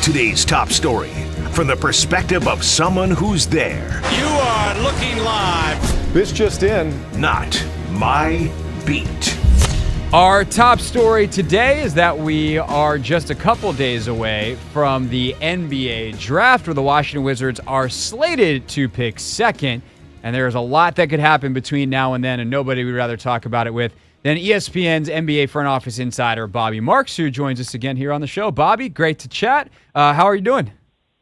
Today's top story from the perspective of someone who's there. You are looking live. This just in. Not my beat. Our top story today is that we are just a couple days away from the NBA draft, where the Washington Wizards are slated to pick second. And there's a lot that could happen between now and then, and nobody would rather talk about it with than ESPN's NBA front office insider, Bobby Marks, who joins us again here on the show. Bobby, great to chat. How are you doing?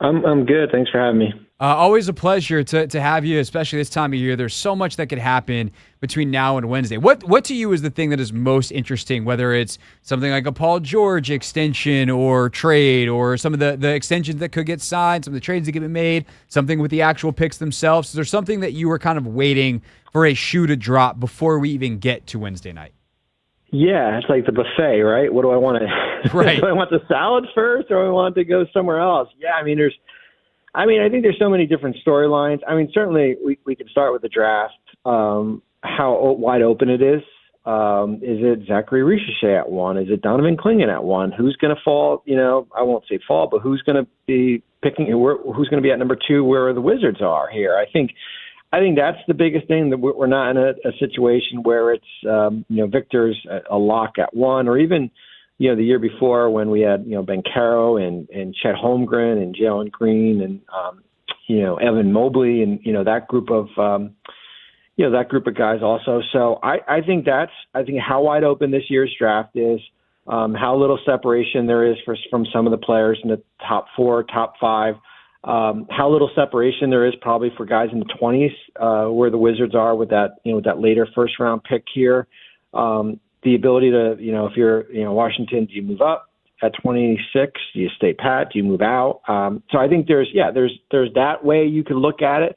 I'm good. Thanks for having me. Always a pleasure to have you, especially this time of year. There's so much that could happen between now and Wednesday. What to you is the thing that is most interesting, whether it's something like a Paul George extension or trade, or some of the extensions that could get signed, some of the trades that get made, something with the actual picks themselves? Is there something that you were kind of waiting for a shoe to drop before we even get to Wednesday night? Yeah, it's like the buffet, right? What do I want to? Right. Do I want the salad first, or do I want to go somewhere else? Yeah, I think there's so many different storylines. I mean, certainly we could start with the draft. How wide open it is. Is it Zacharrie Risarche at 1? Is it Donovan Clingan at 1? Who's going to fall? I won't say fall, but who's going to be picking? Who's going to be at number 2? Where the Wizards are here? I think that's the biggest thing, that we're not in a situation where it's Victor's a lock at 1, or even the year before when we had Ben Caro and Chet Holmgren and Jalen Green and Evan Mobley and that group of guys also. So I think how wide open this year's draft is, how little separation there is from some of the players in the top 4, top 5. How little separation there is probably for guys in the 20s, where the Wizards are with that later first round pick here. The ability to, if you're, Washington, do you move up at 26? Do you stay pat? Do you move out? So I think there's that way you can look at it.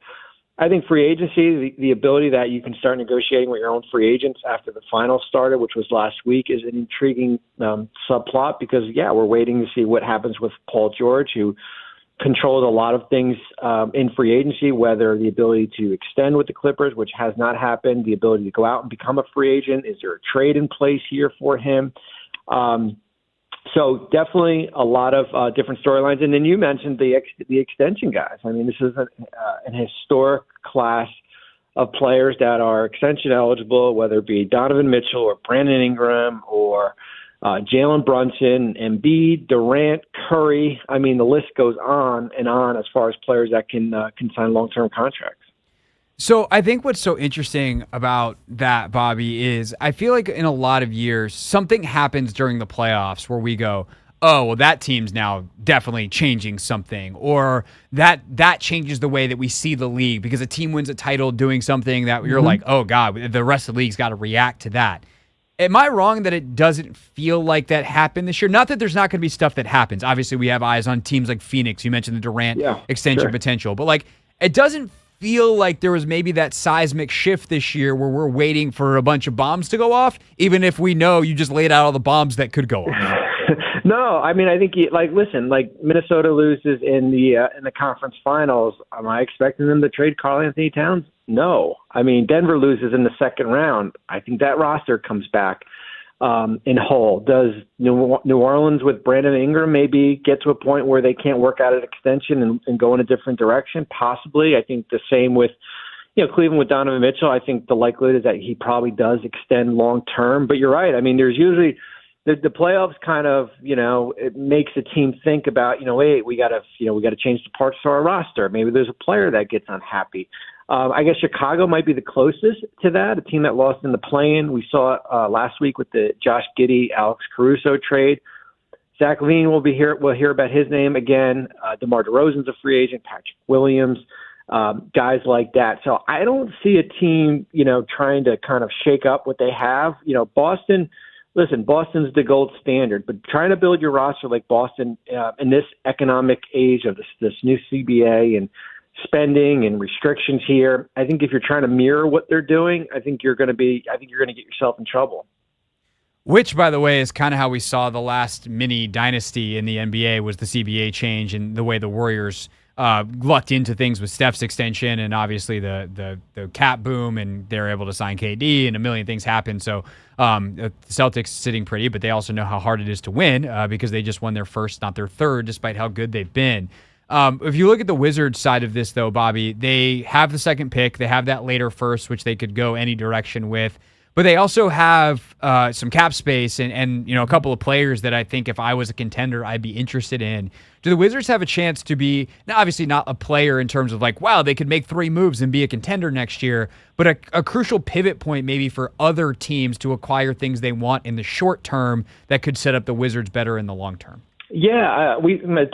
I think free agency, the ability that you can start negotiating with your own free agents after the finals started, which was last week, is an intriguing subplot, because, we're waiting to see what happens with Paul George, who controls a lot of things in free agency, whether the ability to extend with the Clippers, which has not happened, the ability to go out and become a free agent. Is there a trade in place here for him? So definitely a lot of different storylines. And then you mentioned the extension guys. I mean, this is an historic class of players that are extension eligible, whether it be Donovan Mitchell or Brandon Ingram or Jalen Brunson, Embiid, Durant, Curry. I mean, the list goes on and on as far as players that can sign long-term contracts. So I think what's so interesting about that, Bobby, is I feel like in a lot of years, something happens during the playoffs where we go, oh, well, that team's now definitely changing something, or that changes the way that we see the league because a team wins a title doing something that you're like, oh, God, the rest of the league's got to react to that. Am I wrong that it doesn't feel like that happened this year? Not that there's not going to be stuff that happens. Obviously, we have eyes on teams like Phoenix. You mentioned the Durant extension potential. But, it doesn't feel like there was maybe that seismic shift this year where we're waiting for a bunch of bombs to go off, even if we know you just laid out all the bombs that could go off. No, I mean, I think Minnesota loses in the conference finals. Am I expecting them to trade Karl Anthony Towns? No. I mean, Denver loses in the second round. I think that roster comes back in whole. Does New Orleans with Brandon Ingram maybe get to a point where they can't work out an extension and go in a different direction? Possibly. I think the same with Cleveland with Donovan Mitchell. I think the likelihood is that he probably does extend long term. But you're right. I mean, there's usually the playoffs kind of, it makes a team think about, wait, we got to change the parts of our roster. Maybe there's a player that gets unhappy. I guess Chicago might be the closest to that, a team that lost in the play-in. We saw it last week with the Josh Giddey, Alex Caruso trade. Zach LaVine we'll hear about his name again. DeMar DeRozan's a free agent, Patrick Williams, guys like that. So I don't see a team, trying to kind of shake up what they have. Boston's the gold standard, but trying to build your roster like Boston in this economic age of this new CBA and spending and restrictions here, I think if you're trying to mirror what they're doing, I think you're going to get yourself in trouble. Which, by the way, is kind of how we saw the last mini dynasty in the NBA, was the CBA change and the way the Warriors lucked into things with Steph's extension and obviously the cap boom, and they're able to sign KD and a million things happen. So the Celtics sitting pretty, but they also know how hard it is to win because they just won their first, not their third, despite how good they've been. If you look at the Wizards side of this, though, Bobby, they have the second pick. They have that later first, which they could go any direction with. But they also have some cap space and a couple of players that I think if I was a contender, I'd be interested in. Do the Wizards have a chance to be, now obviously not a player in terms of like, wow, they could make 3 moves and be a contender next year, but a crucial pivot point maybe for other teams to acquire things they want in the short term that could set up the Wizards better in the long term? Yeah,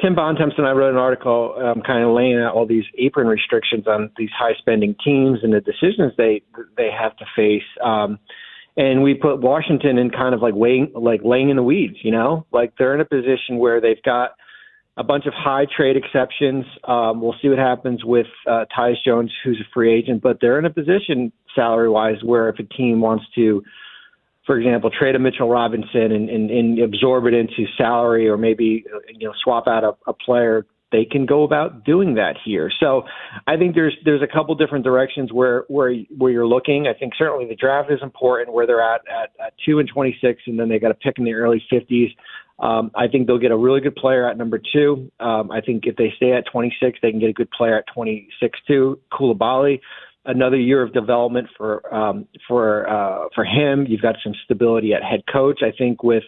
Tim Bontemps and I wrote an article kind of laying out all these apron restrictions on these high-spending teams and the decisions they have to face. And we put Washington in kind of laying in the weeds, like they're in a position where they've got a bunch of high trade exceptions. We'll see what happens with Tyus Jones, who's a free agent, but they're in a position salary-wise where if a team wants to, for example, trade a Mitchell Robinson and absorb it into salary, or maybe swap out a player, they can go about doing that here. So I think there's a couple different directions where you're looking. I think certainly the draft is important, where they're at 2 and 26, and then they got a pick in the early 50s. I think they'll get a really good player at number 2. I think if they stay at 26, they can get a good player at 26 too. Koulibaly, another year of development for him. You've got some stability at head coach. I think with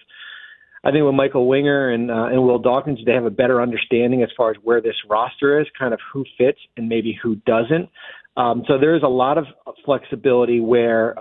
Michael Winger and Will Dawkins, they have a better understanding as far as where this roster is, kind of who fits and maybe who doesn't. So there is a lot of flexibility where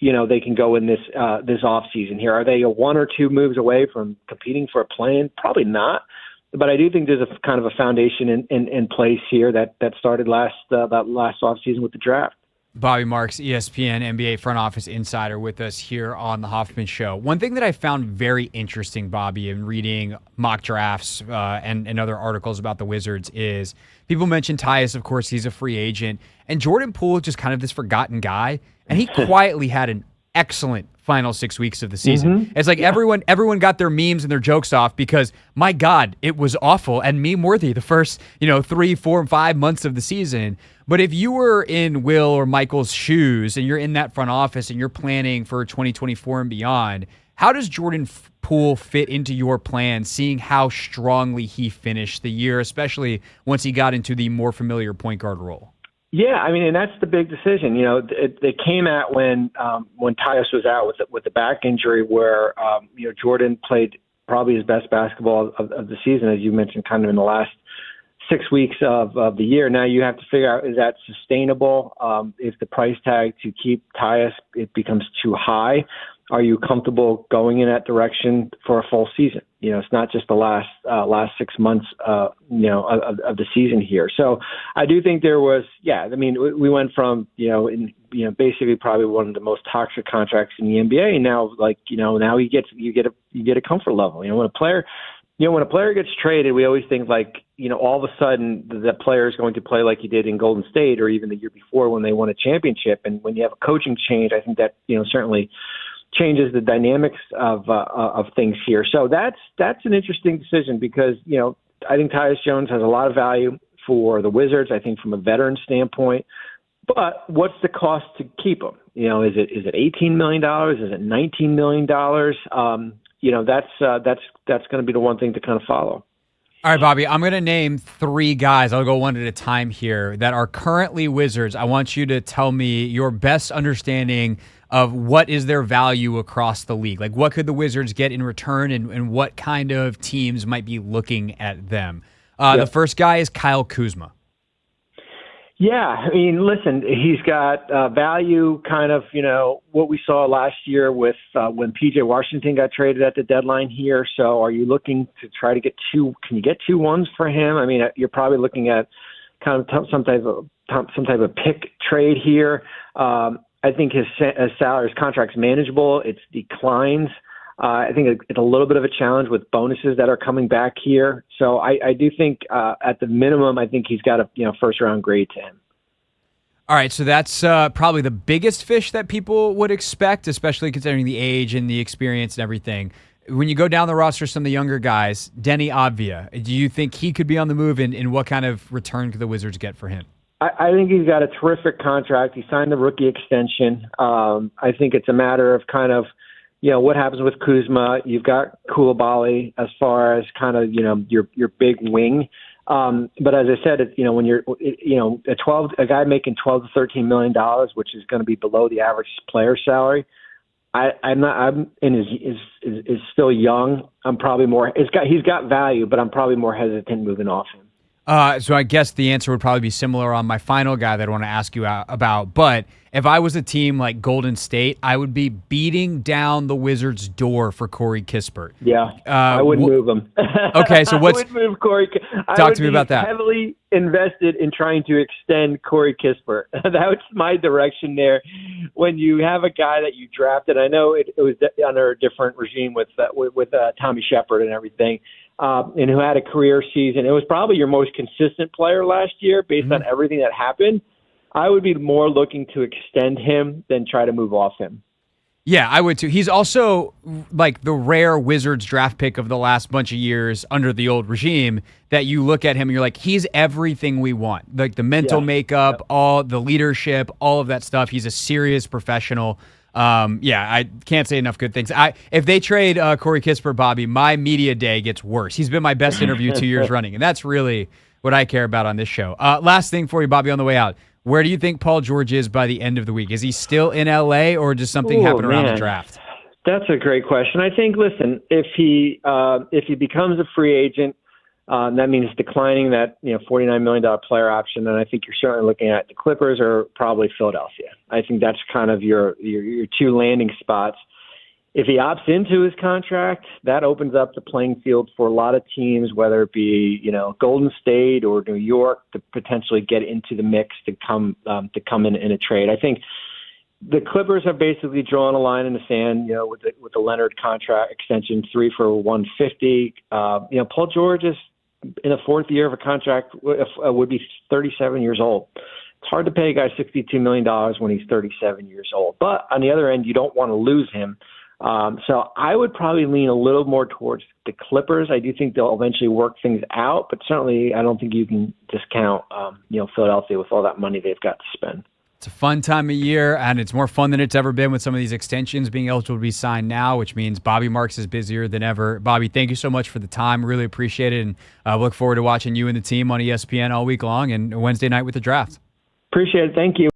they can go in this off season here. Are they 1 or 2 moves away from competing for a play-in? Probably not. But I do think there's a kind of a foundation in place here that started last offseason with the draft. Bobby Marks, ESPN NBA front office insider, with us here on the Hoffman Show. One thing that I found very interesting, Bobby, in reading mock drafts and other articles about the Wizards is people mention Tyus, of course, he's a free agent, and Jordan Poole is just kind of this forgotten guy, and he quietly had an excellent final 6 weeks of the season. Mm-hmm. It's like everyone got their memes and their jokes off because, my God, it was awful and meme-worthy the first 3, 4, and 5 months of the season. But if you were in Will or Michael's shoes and you're in that front office and you're planning for 2024 and beyond, how does Jordan Poole fit into your plan, seeing how strongly he finished the year, especially once he got into the more familiar point guard role? Yeah, I mean, and that's the big decision. It came out when Tyus was out with the back injury, where Jordan played probably his best basketball of the season, as you mentioned, kind of in the last 6 weeks of the year. Now you have to figure out, is that sustainable? If the price tag to keep Tyus, it becomes too high, are you comfortable going in that direction for a full season? It's not just the last 6 months, of the season here. So I do think there was, we went from, basically probably one of the most toxic contracts in the NBA. And now, now you get a comfort level. When a player gets traded, we always think all of a sudden the player is going to play like he did in Golden State or even the year before when they won a championship. And when you have a coaching change, I think that, certainly changes the dynamics of things here. So that's an interesting decision because, I think Tyus Jones has a lot of value for the Wizards, I think from a veteran standpoint. But what's the cost to keep him? Is it $18 million? Is it $19 million? That's going to be the one thing to kind of follow. All right, Bobby, I'm going to name 3 guys. I'll go one at a time here that are currently Wizards. I want you to tell me your best understanding of what is their value across the league. Like, what could the Wizards get in return, and what kind of teams might be looking at them? The first guy is Kyle Kuzma. Yeah, I mean, listen, he's got value, kind of, what we saw last year with when P.J. Washington got traded at the deadline here. So are you looking to try to get 2? Can you get 2 ones for him? I mean, you're probably looking at kind of some type of pick trade here. I think his salary, his contract's manageable. It's declines. I think it's a little bit of a challenge with bonuses that are coming back here. So I do think at the minimum, I think he's got a first round grade to him. All right, so that's probably the biggest fish that people would expect, especially considering the age and the experience and everything. when you go down the roster, some of the younger guys, Deni Avdija, do you think he could be on the move, and what kind of return could the Wizards get for him? I think he's got a terrific contract. He signed the rookie extension. I think it's a matter of kind of, what happens with Kuzma. You've got Koulibaly as far as kind of, your big wing. But as I said, when you're, a guy making $12 to $13 million, which is going to be below the average player salary. I'm is still young. I'm probably more. He's got value, but I'm probably more hesitant moving off him. So I guess the answer would probably be similar on my final guy that I want to ask you about. But if I was a team like Golden State, I would be beating down the Wizards' door for Corey Kispert. Yeah, I wouldn't move him. Okay, so what's... I would move Corey. Talk to me about that. Heavily invested in trying to extend Corey Kispert. That's my direction there. When you have a guy that you drafted, I know it was under a different regime with Tommy Shepard and everything, and who had a career season. It was probably your most consistent player last year based on everything that happened. I would be more looking to extend him than try to move off him. Yeah, I would too. He's also like the rare Wizards draft pick of the last bunch of years under the old regime that you look at him and you're like, he's everything we want. Like the mental makeup, all the leadership, all of that stuff. He's a serious professional. I can't say enough good things. If they trade Corey Kispert, Bobby, my media day gets worse. He's been my best interview 2 years running, and that's really what I care about on this show. Last thing for you, Bobby, on the way out. Where do you think Paul George is by the end of the week? Is he still in L.A. or does something happen around the draft? That's a great question. I think, listen, if he becomes a free agent, that means declining that $49 million player option, and I think you're certainly looking at the Clippers or probably Philadelphia. I think that's kind of your two landing spots. If he opts into his contract, that opens up the playing field for a lot of teams, whether it be Golden State or New York, to potentially get into the mix to come in a trade. I think the Clippers have basically drawn a line in the sand, with the Leonard contract extension, 3 for $150. Paul George is in the fourth year of a contract, would be 37 years old. It's hard to pay a guy $62 million when he's 37 years old. But on the other end, you don't want to lose him. So I would probably lean a little more towards the Clippers. I do think they'll eventually work things out, but certainly I don't think you can discount, Philadelphia with all that money they've got to spend. It's a fun time of year, and it's more fun than it's ever been with some of these extensions being eligible to be signed now, which means Bobby Marks is busier than ever. Bobby, thank you so much for the time. Really appreciate it, and look forward to watching you and the team on ESPN all week long and Wednesday night with the draft. Appreciate it. Thank you.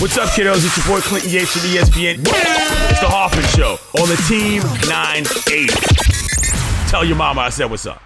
What's up, kiddos? It's your boy Clinton Yates from ESPN. It's the Hoffman Show on the Team 980. Tell your mama I said what's up.